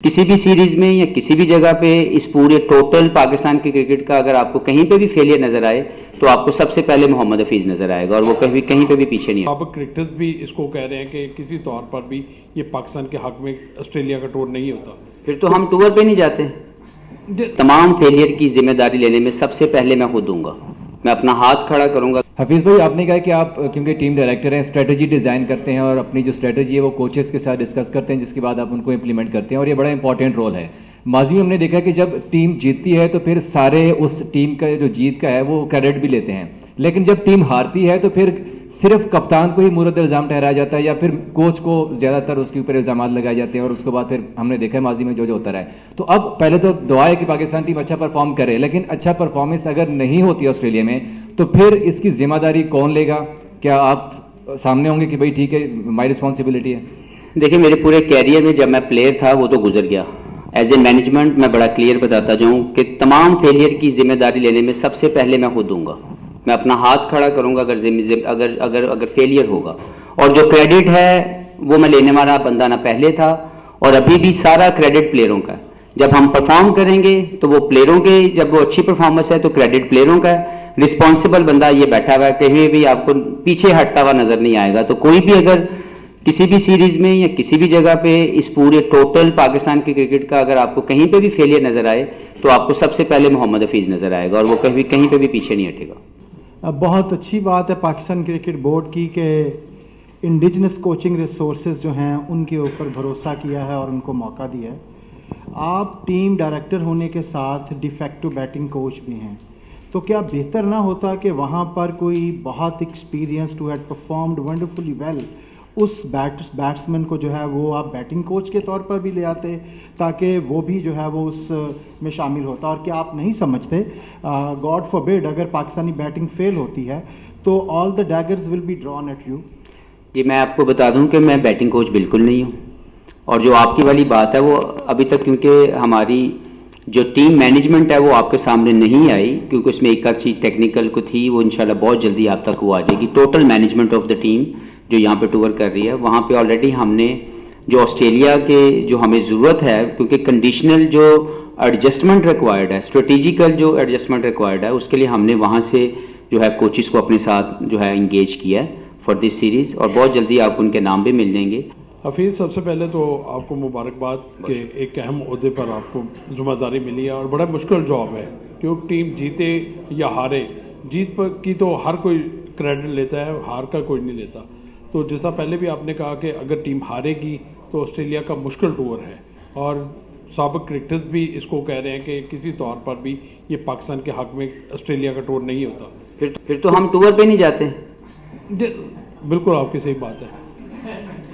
किसी भी सीरीज में या किसी भी जगह पे इस पूरे टोटल पाकिस्तान की क्रिकेट का अगर आपको कहीं पे भी फेलियर नजर आए तो आपको सबसे पहले मोहम्मद हफीज नजर आएगा और वो कहीं पे भी पीछे नहीं है। अब क्रिकेटर्स भी इसको कह रहे हैं कि किसी तौर पर भी ये पाकिस्तान के हक में ऑस्ट्रेलिया का टूर नहीं होता। फिर तो हम टूर पे नहीं जाते। तमाम फेलियर की जिम्मेदारी लेने में सबसे पहले मैं खुद दूंगा, मैं अपना हाथ खड़ा करूंगा। हफीज भाई, आपने कहा कि आप क्योंकि टीम डायरेक्टर हैं, स्ट्रेटजी डिज़ाइन करते हैं और अपनी जो स्ट्रेटजी है वो कोचेस के साथ डिस्कस करते हैं, जिसके बाद आप उनको इंप्लीमेंट करते हैं और ये बड़ा इंपॉर्टेंट रोल है। माजी में हमने देखा कि जब टीम जीतती है तो फिर सारे उस टीम का जो जीत का है वो क्रेडिट भी लेते हैं, लेकिन जब टीम हारती है तो फिर सिर्फ कप्तान को ही मुरद इल्ज़ाम ठहराया जाता है या फिर कोच को ज़्यादातर उसके ऊपर इल्ज़ाम लगाए जाते हैं और उसके बाद फिर हमने देखा है माजी में जो होता रहा है। तो अब पहले तो दुआ है कि पाकिस्तान टीम अच्छा परफॉर्म करे, लेकिन अच्छा परफॉर्मेंस अगर नहीं होती ऑस्ट्रेलिया में तो फिर इसकी जिम्मेदारी कौन लेगा? क्या आप सामने होंगे कि भाई ठीक है माई रिस्पॉन्सिबिलिटी है? देखिए, मेरे पूरे कैरियर में जब मैं प्लेयर था वो तो गुजर गया। एज ए मैनेजमेंट मैं बड़ा क्लियर बताता जाऊँ कि तमाम फेलियर की जिम्मेदारी लेने में सबसे पहले मैं खुद दूंगा, मैं अपना हाथ खड़ा करूंगा अगर फेलियर होगा। और जो क्रेडिट है वो मैं लेने वाला बंदा ना पहले था और अभी भी सारा क्रेडिट प्लेयरों का है। जब हम परफॉर्म करेंगे तो वो प्लेयरों के, जब वो अच्छी परफॉर्मेंस है तो क्रेडिट प्लेयरों का है। रिस्पॉन्सिबल बंदा ये बैठा हुआ है, कहीं भी आपको पीछे हटता हुआ नजर नहीं आएगा। तो कोई भी अगर किसी भी सीरीज में या किसी भी जगह पे इस पूरे टोटल पाकिस्तान की क्रिकेट का अगर आपको कहीं पे भी फेलियर नजर आए तो आपको सबसे पहले मोहम्मद हफीज नजर आएगा और वो कहीं पे भी पीछे नहीं हटेगा। बहुत अच्छी बात है पाकिस्तान क्रिकेट बोर्ड की कि इंडिजिनस कोचिंग रिसोर्सेज जो हैं उनके ऊपर भरोसा किया है और उनको मौका दिया है। आप टीम डायरेक्टर होने के साथ डिफेक्टिव बैटिंग कोच भी हैं, तो क्या बेहतर ना होता कि वहाँ पर कोई बहुत experienced who had performed wonderfully well उस बैट्समैन को जो है वो आप बैटिंग कोच के तौर पर भी ले आते ताकि वो भी जो है वो उस में शामिल होता? और क्या आप नहीं समझते गॉड फॉरबिड अगर पाकिस्तानी बैटिंग फेल होती है तो all the daggers will be drawn at you? जी, मैं आपको बता दूं कि मैं बैटिंग कोच बिल्कुल नहीं हूं और जो आपकी वाली बात है वो अभी तक, क्योंकि हमारी जो टीम मैनेजमेंट है वो आपके सामने नहीं आई, क्योंकि उसमें एक आध चीज टेक्निकल को थी, वो इंशाल्लाह बहुत जल्दी आप तक वो आ जाएगी। Total management of the team जो यहाँ पे टूर कर रही है, वहाँ पे ऑलरेडी हमने जो ऑस्ट्रेलिया के जो हमें ज़रूरत है, क्योंकि कंडीशनल जो एडजस्टमेंट रिक्वायर्ड है, स्ट्रेटेजिकल जो एडजस्टमेंट रिक्वायर्ड है, उसके लिए हमने वहाँ से जो है कोचिज़ को अपने साथ जो है इंगेज किया है फॉर दिस सीरीज़ और बहुत जल्दी आपको उनके नाम भी मिल जाएंगे। हफीज़, सबसे पहले तो आपको मुबारकबाद कि एक अहम ओहदे पर आपको जिम्मेदारी मिली है और बड़ा मुश्किल जॉब है, क्योंकि टीम जीते या हारे, जीत पर की तो हर कोई क्रेडिट लेता है, हार का कोई नहीं लेता। तो जैसा पहले भी आपने कहा कि अगर टीम हारेगी तो ऑस्ट्रेलिया का मुश्किल टूर है और साबिक क्रिकेटर्स भी इसको कह रहे हैं कि किसी तौर पर भी ये पाकिस्तान के हक में ऑस्ट्रेलिया का टूर नहीं होता। फिर तो हम टूर पे नहीं जाते। बिल्कुल आपकी सही बात है।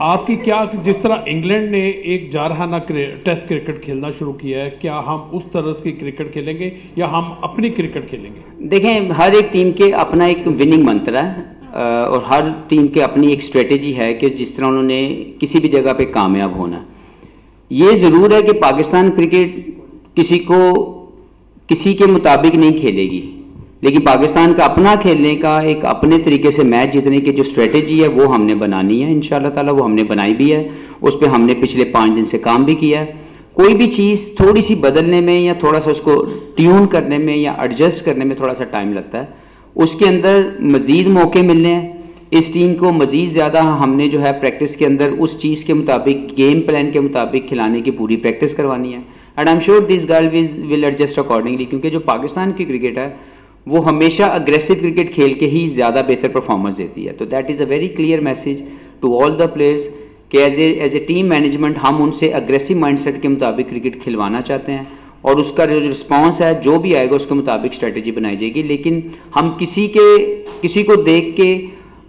आपकी क्या, जिस तरह इंग्लैंड ने एक जारहाना टेस्ट क्रिकेट खेलना शुरू किया है, क्या हम उस तरह की क्रिकेट खेलेंगे या हम अपनी क्रिकेट खेलेंगे? देखें, हर एक टीम के अपना एक विनिंग मंत्र है और हर टीम के अपनी एक स्ट्रेटेजी है कि जिस तरह उन्होंने किसी भी जगह पे कामयाब होना। ये ज़रूर है कि पाकिस्तान क्रिकेट किसी के मुताबिक नहीं खेलेगी, लेकिन पाकिस्तान का अपना खेलने का एक अपने तरीके से मैच जीतने की जो स्ट्रेटेजी है वो हमने बनानी है इंशाल्लाह ताला, वो हमने बनाई भी है। उस पर हमने पिछले 5 दिन से काम भी किया है। कोई भी चीज़ थोड़ी सी बदलने में या थोड़ा सा उसको ट्यून करने में या एडजस्ट करने में थोड़ा सा टाइम लगता है, उसके अंदर मज़ीद मौके मिलने हैं। इस टीम को मज़ीद ज़्यादा हमने जो है प्रैक्टिस के अंदर उस चीज़ के मुताबिक, गेम प्लान के मुताबिक खिलाने की पूरी प्रैक्टिस करवानी है and I am sure this girl will adjust accordingly, क्योंकि जो पाकिस्तान की क्रिकेट है वो हमेशा अग्रेसिव क्रिकेट खेल के ही ज़्यादा बेहतर परफॉर्मेंस देती है। तो that is a very clear message to all the players कि एज ए टीम मैनेजमेंट हम उनसे अग्रेसिव माइंडसेट के मुताबिक क्रिकेट खिलवाना चाहते हैं और उसका जो रिस्पॉन्स है जो भी आएगा उसके मुताबिक स्ट्रेटेजी बनाई जाएगी। लेकिन हम किसी को देख के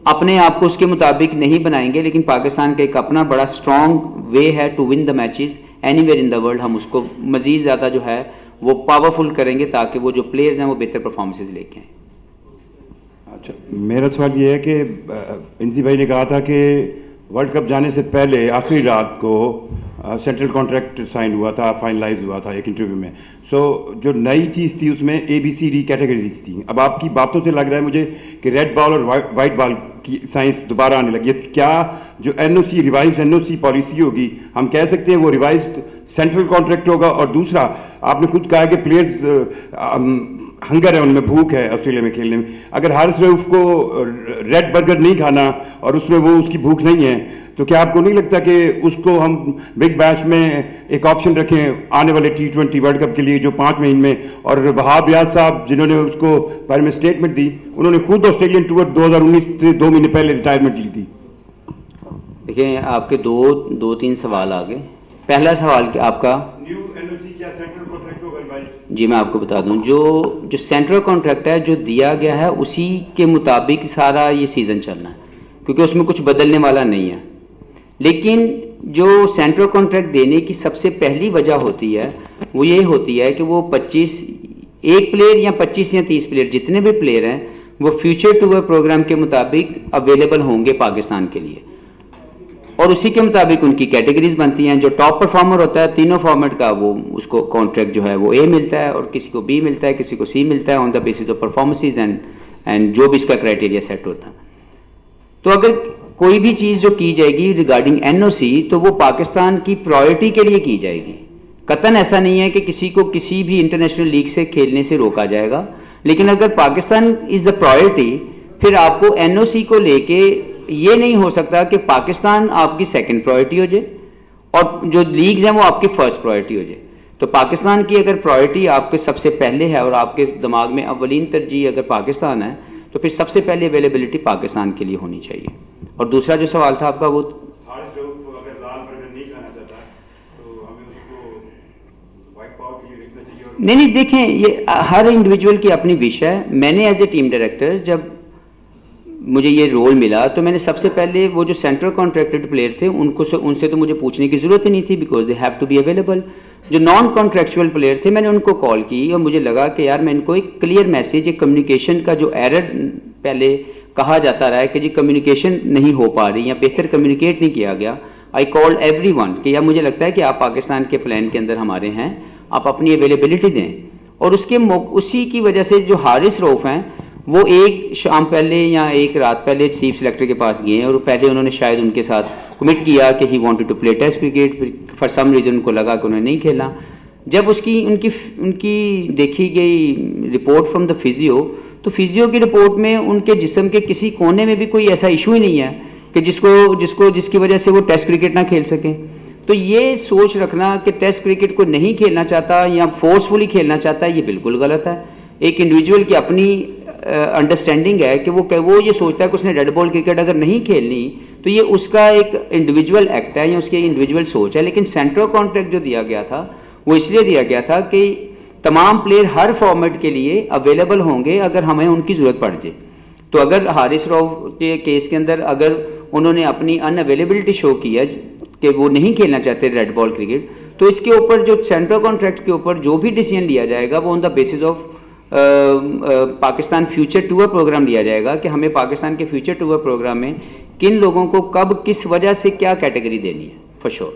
अपने आप को उसके मुताबिक नहीं बनाएंगे, लेकिन पाकिस्तान का एक अपना बड़ा स्ट्रॉन्ग वे है to win the matches anywhere in the world. हम उसको मजीद ज़्यादा जो है वो पावरफुल करेंगे ताकि वो जो प्लेयर्स हैं वो बेहतर परफॉर्मेंसेज लेके आए। अच्छा, मेरा सवाल ये है कि इंसी भाई ने कहा था कि वर्ल्ड कप जाने से पहले आखिरी रात को सेंट्रल कॉन्ट्रैक्ट साइन हुआ था, फाइनलाइज हुआ था एक इंटरव्यू में। जो नई चीज़ थी उसमें ABCD कैटेगरी थी। अब आपकी बातों से लग रहा है मुझे कि रेड बॉल और वाइट बॉल की साइंस दोबारा आने लगी है। क्या जो NOC रिवाइज NOC पॉलिसी होगी, हम कह सकते हैं वो रिवाइज सेंट्रल कॉन्ट्रैक्ट होगा, और दूसरा आपने खुद कहा कि प्लेयर्स हंगर है, उनमें भूख है ऑस्ट्रेलिया में खेलने में। अगर हारिस रऊफ को रेड बर्गर नहीं खाना और उसमें वो उसकी भूख नहीं है, तो क्या आपको नहीं लगता कि उसको हम बिग बैश में एक ऑप्शन रखें आने वाले T20 वर्ल्ड कप के लिए जो 5 महीने में? और वहाब रियाज साहब जिन्होंने उसको बारे में स्टेटमेंट दी, उन्होंने खुद ऑस्ट्रेलियन टूर 2019 से 2 महीने पहले रिटायरमेंट ली थी। देखिए, आपके दो तीन सवाल आ गए। पहला सवाल कि आपका न्यू एनओसी क्या सेंट्रल कॉन्ट्रैक्ट होगा भाई? जी, मैं आपको बता दूं, जो सेंट्रल कॉन्ट्रैक्ट है जो दिया गया है उसी के मुताबिक सारा ये सीज़न चलना है, क्योंकि उसमें कुछ बदलने वाला नहीं है। लेकिन जो सेंट्रल कॉन्ट्रैक्ट देने की सबसे पहली वजह होती है वो ये होती है कि वो 1 प्लेयर या 25 या 30 प्लेयर जितने भी प्लेयर हैं वो फ्यूचर टूर प्रोग्राम के मुताबिक अवेलेबल होंगे पाकिस्तान के लिए, और उसी के मुताबिक उनकी कैटेगरीज बनती हैं। जो टॉप परफॉर्मर होता है तीनों फॉर्मेट का, वो उसको कॉन्ट्रैक्ट जो है वो A मिलता है, और किसी को B मिलता है, किसी को C मिलता है, on the basis of performances and जो भी इसका क्राइटेरिया सेट होता है। तो अगर कोई भी चीज़ जो की जाएगी रिगार्डिंग NOC, तो वो पाकिस्तान की प्रायोरिटी के लिए की जाएगी। कतन ऐसा नहीं है कि किसी को किसी भी इंटरनेशनल लीग से खेलने से रोका जाएगा, लेकिन अगर पाकिस्तान इज द प्रायोरिटी, फिर आपको NOC को लेके ये नहीं हो सकता कि पाकिस्तान आपकी सेकंड प्रायोरिटी हो जाए और जो लीग्स हैं वो आपकी फर्स्ट प्रायोरिटी हो जाए। तो पाकिस्तान की अगर प्रायोरिटी आपके सबसे पहले है और आपके दिमाग में अव्वलीन तरजीह अगर पाकिस्तान है, तो फिर सबसे पहले अवेलेबिलिटी पाकिस्तान के लिए होनी चाहिए। और दूसरा जो सवाल था आपका, वो हारिस रऊफ अगर लाल बर्गर नहीं खाना चाहता तो हमें उसको व्हाइट पावर के लिए रखना चाहिए? नहीं, देखें, ये हर इंडिविजुअल की अपनी विश है। मैंने एज ए टीम डायरेक्टर जब मुझे ये रोल मिला तो मैंने सबसे पहले वो जो सेंट्रल कॉन्ट्रैक्टेड प्लेयर थे उनसे तो मुझे पूछने की जरूरत ही नहीं थी, because they have to be available. जो नॉन कॉन्ट्रैक्चुअल प्लेयर थे मैंने उनको कॉल की और मुझे लगा कि यार मैं इनको एक क्लियर मैसेज, एक कम्युनिकेशन का जो एरर पहले कहा जाता रहा है कि जी कम्युनिकेशन नहीं हो पा रही या बेहतर कम्युनिकेट नहीं किया गया, आई कॉल्ड एवरीवन कि यार मुझे लगता है कि आप पाकिस्तान के प्लान के अंदर हमारे हैं, आप अपनी अवेलेबिलिटी दें। और उसी की वजह से जो हारिस रऊफ हैं वो एक शाम पहले या एक रात पहले चीफ सेलेक्टर के पास गए और पहले उन्होंने शायद उनके साथ कमिट किया कि he wanted to play test cricket, for some reason उनको लगा कि उन्होंने नहीं खेला। जब उनकी देखी गई रिपोर्ट फ्रॉम द फिजियो, तो फिजियो की रिपोर्ट में उनके जिस्म के किसी कोने में भी कोई ऐसा इशू ही नहीं है कि जिसकी वजह से वो टेस्ट क्रिकेट ना खेल सकें। तो ये सोच रखना कि टेस्ट क्रिकेट को नहीं खेलना चाहता या फोर्सफुली खेलना चाहता है, ये बिल्कुल गलत है। एक इंडिविजुअल की अपनी अंडरस्टैंडिंग है कि वो ये सोचता है कि उसने रेड बॉल क्रिकेट अगर नहीं खेलनी तो ये उसका एक इंडिविजुअल एक्ट है या उसकी इंडिविजुअल सोच है। लेकिन सेंट्रल कॉन्ट्रैक्ट जो दिया गया था वो इसलिए दिया गया था कि तमाम प्लेयर हर फॉर्मेट के लिए अवेलेबल होंगे अगर हमें उनकी जरूरत पड़ जाए। तो अगर हारिस रऊफ के केस के अंदर अगर उन्होंने अपनी अनअवेलेबिलिटी शो की है कि वो नहीं खेलना चाहते रेड बॉल क्रिकेट, तो इसके ऊपर जो सेंट्रल कॉन्ट्रैक्ट के ऊपर जो भी डिसीजन लिया जाएगा वो on the basis of Pakistan future tour programme लिया जाएगा कि हमें पाकिस्तान के फ्यूचर टूर प्रोग्राम में किन लोगों को कब किस वजह से क्या कैटेगरी देनी है, फॉर श्योर।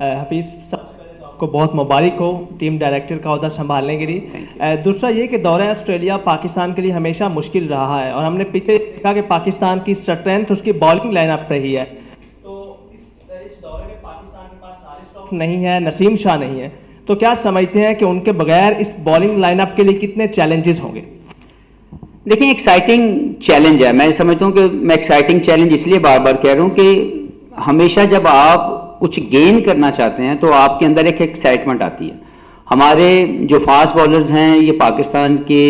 हफीज, आपको बहुत मुबारक हो टीम डायरेक्टर का ओहदा संभालने के लिए। दूसरा ये कि दौरा ऑस्ट्रेलिया पाकिस्तान के लिए हमेशा मुश्किल रहा है और हमने पीछे देखा कि पाकिस्तान की स्ट्रेंथ उसकी बॉलिंग लाइनअप रही है। तो इस दौरे में पाकिस्तान के पास हारिस रऊफ नहीं है, नसीम शाह नहीं है, तो क्या समझते हैं कि उनके बगैर इस बॉलिंग लाइनअप के लिए कितने चैलेंजेस होंगे? देखिए, एक्साइटिंग चैलेंज है। मैं समझता हूं कि मैं एक्साइटिंग चैलेंज इसलिए बार बार कह रहा हूं कि हमेशा जब आप कुछ गेन करना चाहते हैं तो आपके अंदर एक एक्साइटमेंट आती है। हमारे जो फास्ट बॉलर्स हैं ये पाकिस्तान के,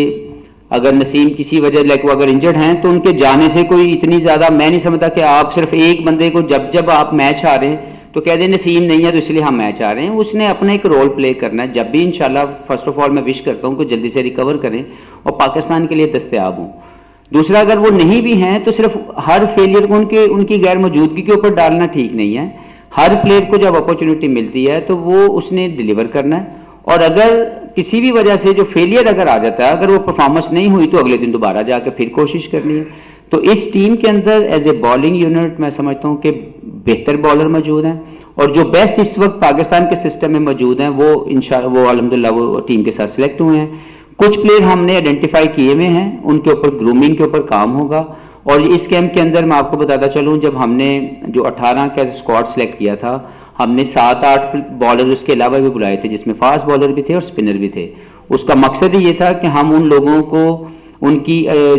अगर नसीम किसी वजह लाइक वो अगर इंजर्ड हैं तो उनके जाने से कोई इतनी ज़्यादा मैं नहीं समझता कि आप सिर्फ एक बंदे को जब आप मैच हार रहे हैं तो कह दें नसीम नहीं है तो इसलिए हम मैच आ रहे हैं। उसने अपना एक रोल प्ले करना है। जब भी इंशाल्लाह, फर्स्ट ऑफ ऑल मैं विश करता हूं कि जल्दी से रिकवर करें और पाकिस्तान के लिए दस्तयाब हों। दूसरा, अगर वो नहीं भी हैं तो सिर्फ हर फेलियर को उनकी गैर मौजूदगी के ऊपर डालना ठीक नहीं है। हर प्लेयर को जब अपॉर्चुनिटी मिलती है तो वो उसने डिलीवर करना है, और अगर किसी भी वजह से जो फेलियर अगर आ जाता है, अगर वो परफॉर्मेंस नहीं हुई तो अगले दिन दोबारा जाकर फिर कोशिश करनी है। तो इस टीम के अंदर एज ए बॉलिंग यूनिट मैं समझता हूं कि बेहतर बॉलर मौजूद हैं और जो बेस्ट इस वक्त पाकिस्तान के सिस्टम में मौजूद हैं वो इंशाल्लाह वो अल्हम्दुलिल्लाह वो टीम के साथ सिलेक्ट हुए हैं। कुछ प्लेयर हमने आइडेंटिफाई किए हुए हैं, उनके ऊपर ग्रूमिंग के ऊपर काम होगा। और इस कैंप के अंदर मैं आपको बताता चलूं, जब हमने जो 18 का स्क्वाड सिलेक्ट किया था, हमने 7-8 बॉलर उसके अलावा भी बुलाए थे, जिसमें फास्ट बॉलर भी थे और स्पिनर भी थे। उसका मकसद ही ये था कि हम उन लोगों को उनकी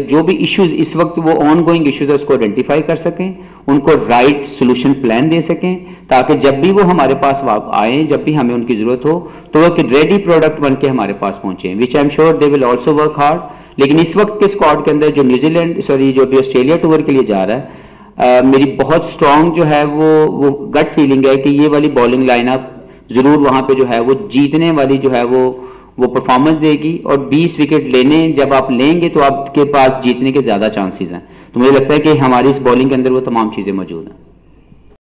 जो भी इश्यूज इस वक्त वो ऑन गोइंग इश्यूज है उसको आइडेंटिफाई कर सकें, उनको राइट सोल्यूशन प्लान दे सकें, ताकि जब भी वो हमारे पास आए, जब भी हमें उनकी जरूरत हो तो वो एक रेडी प्रोडक्ट बन के हमारे पास पहुंचे, which I am sure they will also work hard. लेकिन इस वक्त के स्क्वाड के अंदर जो न्यूजीलैंड जो भी ऑस्ट्रेलिया टूर के लिए जा रहा है, मेरी बहुत स्ट्रांग जो है वो गट फीलिंग है कि ये वाली बॉलिंग लाइनअप जरूर वहां पे जो है वो जीतने वाली जो है वो परफॉर्मेंस देगी। और 20 विकेट लेने जब आप लेंगे तो आपके पास जीतने के ज्यादा चांसेस हैं। तो मुझे लगता है कि हमारी इस बॉलिंग के अंदर वो तमाम चीजें मौजूद हैं।